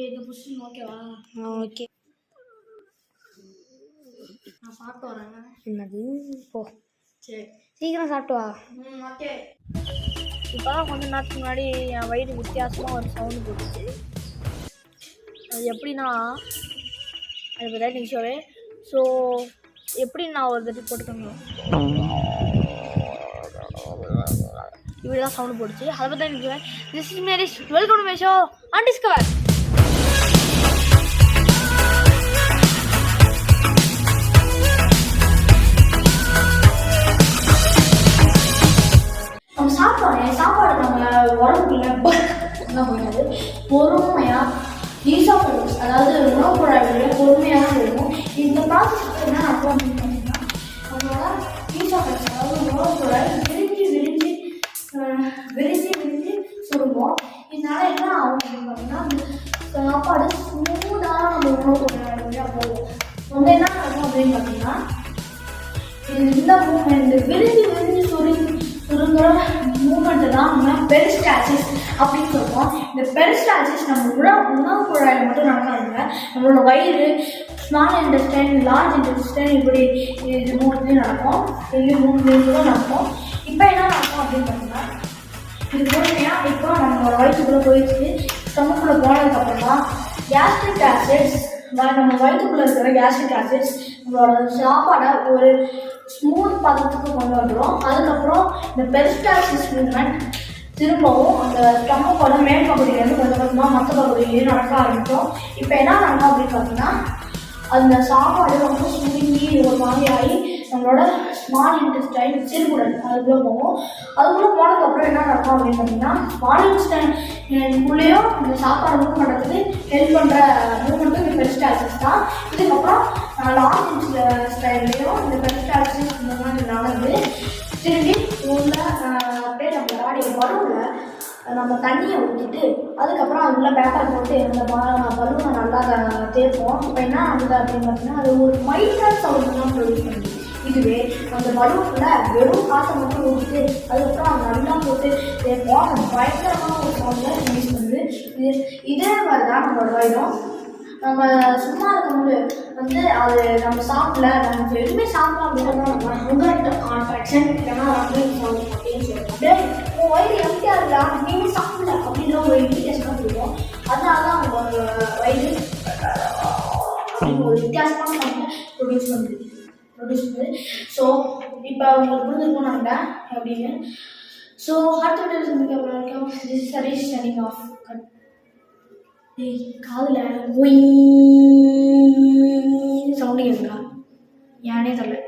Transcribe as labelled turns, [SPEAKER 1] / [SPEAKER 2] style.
[SPEAKER 1] இந்த புஷிங் ஓகேவா?
[SPEAKER 2] ஓகே.
[SPEAKER 1] நான் சாப்பிட்டு வரேங்க.
[SPEAKER 2] என்னது? போ
[SPEAKER 1] சரி,
[SPEAKER 2] சீக்கிரம் சாப்பிட்டு வா.
[SPEAKER 1] ஓகே.
[SPEAKER 2] இப்போ கொஞ்ச நேரத்துக்கு முன்னாடி என் வயிறு வித்தியாசமாக ஒரு சவுண்டு போட்டுச்சு. அது எப்படின்னா அதை பற்றி நிமிஷமே. ஸோ எப்படி நான் ஒரு தட்டி போட்டுக்கணும் இப்படி தான் சவுண்டு போட்டுச்சு. அதை பற்றி நினைக்கிறேன். This is Marish. Welcome to my show Undiscover.
[SPEAKER 1] நம்ம சாப்பாடு நம்ம உடம்புக்குள்ள போயிடாது. பொறுமையாக ஈஸாஃபேகஸ், அதாவது உணவு குழாய்களில் பொறுமையாக தான் இருக்கும். இந்த ப்ராசஸ் என்ன நடக்கும் அப்படின்னு பார்த்தீங்கன்னா, நம்மளோட ஈஸாஃபேகஸ், அதாவது உணவு குழாய் விரிஞ்சு சுருங்கும். இதனால என்ன ஆகும் அப்படின்னு பார்த்தீங்கன்னா, அந்த சாப்பாடு ஸ்மூத்தாக நம்ம உணவு குழாய் வழியாக போகும். வந்து என்ன நடக்கும் அப்படின்னு பார்த்தீங்கன்னா, இந்த மூமெண்ட் விரிஞ்சு சுருங்குற மூமெண்ட்டு தான் நம்ம பெரிஸ்டால்சிஸ் அப்படின்னு சொல்லுவோம். இந்த பெரிஸ்டால்சிஸ் நம்ம உணவு குழாயில் மட்டும் நடக்காதுங்க. நம்மளோட வயிறு, ஸ்மால் இன்டெஸ்டைன், லார்ஜ் இன்டெஸ்டைன், இப்படி இது மூணுலேயும் நடக்கும். இது மூணுலேயும் கூட நடக்கும். இப்போ என்ன நடக்கும் அப்படின்னு பார்த்தீங்கன்னா, இது பொறுமையாக இப்போ நம்மளோட வயிற்றுக்குள்ளே போயிடுச்சு. ஸ்டொமக்குள்ளே போனதுக்கப்புறம் தான் கேஸ்ட்ரிக் ஆசிட்ஸ், நம்ம வயிற்றுக்குள்ளே இருக்கிற கேஸ்ட்ரிக் ஆசிட்ஸ் நம்மளோட சாப்பாடை ஒரு ஸ்மூத் பதத்துக்கு கொண்டு வந்துடும். அதுக்கப்புறம் இந்த பெரிஸ்டால்சிஸ் மூவ்மெண்ட் திரும்பவும் அந்த ஸ்டொமக்கோட மேல் பகுதியிலேருந்து கொஞ்சம் கொஞ்சமாக மற்ற பகுதியிலேயும் நடக்க ஆரம்பிக்கும். இப்போ என்ன நடக்கும் அப்படின்னு பார்த்தீங்கன்னா, அந்த சாப்பாடு ரொம்ப சுருங்கி ஒரு மாதிரி ஆகி நம்மளோட ஸ்மால் இன்டெஸ்டைன், சிறுகுடல் அதுக்குள்ளே போகும். அதுக்குள்ளே போனதுக்கப்புறம் என்ன நடக்கும் அப்படின்னு பார்த்தீங்கன்னா, ஸ்மால் இன்டெஸ்டைனுக்குள்ளேயும் இந்த சாப்பாடு மூவ் பண்ணுறதுக்கு ஹெல்ப் பண்ணுற மூவ்மெண்ட்டும் இந்த பெரிஸ்டால்சிஸ் தான். இதுக்கப்புறம் லார்ஜ் இன்டெஸ்டைன்லேயும் இந்த பெரிஸ்டால்சிஸ் இந்த மாதிரி நடந்து திரும்பி உள்ள அப்படியே நம்ம பாடியை பலூனில் நம்ம தண்ணியை ஊற்றிட்டு அதுக்கப்புறம் அதுக்குள்ளே பேப்பர் போட்டு அந்த பலூனை நல்லா தேய்ப்போம். இப்போ என்ன ஆகுது அப்படின்னு பார்த்தீங்கன்னா, அது ஒரு மைல்டான சவுண்டு தான் ப்ரொடியூஸ் பண்ணுது. இதுவே அந்த பலூனில் வெறும் காசை மட்டும் ஊற்றிட்டு அதுக்கப்புறம் அது நல்லா போட்டு தேய்ப்போம். அது பயங்கரமான ஒரு சவுண்டில் ரிலீஸ் பண்ணுது. இதே மாதிரி தான் நம்மளோட வயிறும். நம்ம சும்மா இருக்கும்போது வந்து அது நம்ம சாப்பிடல, நமக்கு எதுவுமே சாப்பிடலாம் அப்படின்னா நம்ம ஹங்கர் கான்ட்ராக்ஷன் இல்லைன்னா ரன்னிங் சவுண்ட் அப்படின்னு சொல்லுவோம். அப்படியே உங்கள் வயிறு எம்டியாக இருக்கா, நீங்கள் சாப்பிடல அப்படின்ற ஒரு இண்டிகேஷனாக கொடுக்கும். அதனால தான் அவங்க வயிறு அப்படின்னு ஒரு வித்தியாசமான சவுண்டை ப்ரொடியூஸ் பண்ணுது. ஸோ இப்போ உங்களுக்கு புரிஞ்சுருக்கோம் நாங்கள் அப்படின்னு. ஸோ அடுத்த வீடியோ வரைக்கும் this is Harish signing off. காதில் ஒய் சவுண்டு கேட்குறா, ஏனே தெரியல.